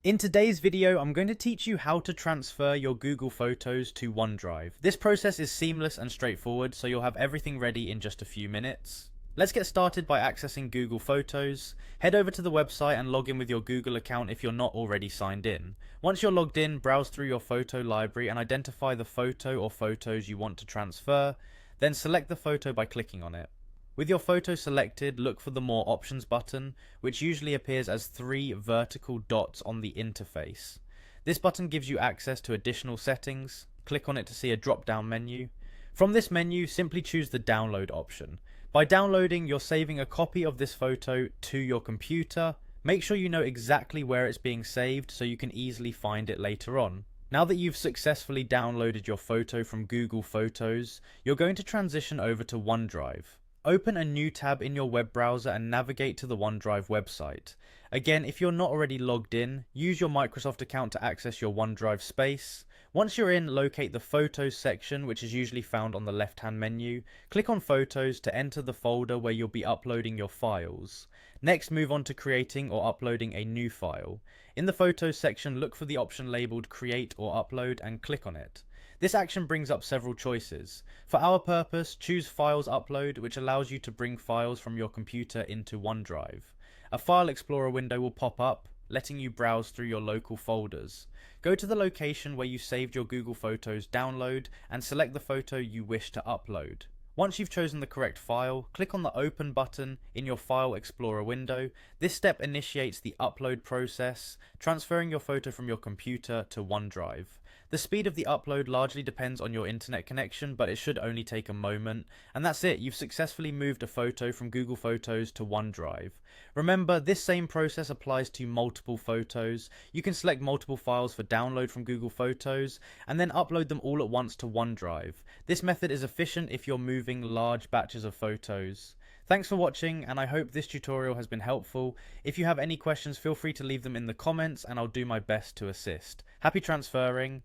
In today's video, I'm going to teach you how to transfer your Google Photos to OneDrive. This process is seamless and straightforward, so you'll have everything ready in just a few minutes. Let's get started by accessing Google Photos. Head over to the website and log in with your Google account if you're not already signed in. Once you're logged in, browse through your photo library and identify the photo or photos you want to transfer. Then select the photo by clicking on it. With your photo selected, look for the More Options button, which usually appears as 3 vertical dots on the interface. This button gives you access to additional settings. Click on it to see a drop-down menu. From this menu, simply choose the download option. By downloading, you're saving a copy of this photo to your computer. Make sure you know exactly where it's being saved so you can easily find it later on. Now that you've successfully downloaded your photo from Google Photos, you're going to transition over to OneDrive. Open a new tab in your web browser and navigate to the OneDrive website. Again, if you're not already logged in, use your Microsoft account to access your OneDrive space. Once you're in, locate the Photos section, which is usually found on the left-hand menu. Click on Photos to enter the folder where you'll be uploading your files. Next, move on to creating or uploading a new file. In the Photos section, look for the option labeled Create or Upload and click on it. This action brings up several choices. For our purpose, choose Files Upload, which allows you to bring files from your computer into OneDrive. A File Explorer window will pop up, letting you browse through your local folders. Go to the location where you saved your Google Photos download and select the photo you wish to upload. Once you've chosen the correct file, click on the Open button in your File Explorer window. This step initiates the upload process, transferring your photo from your computer to OneDrive. The speed of the upload largely depends on your internet connection, but it should only take a moment. And that's it, you've successfully moved a photo from Google Photos to OneDrive. Remember, this same process applies to multiple photos. You can select multiple files for download from Google Photos, and then upload them all at once to OneDrive. This method is efficient if you're moving large batches of photos. Thanks for watching, and I hope this tutorial has been helpful. If you have any questions, feel free to leave them in the comments and I'll do my best to assist. Happy transferring.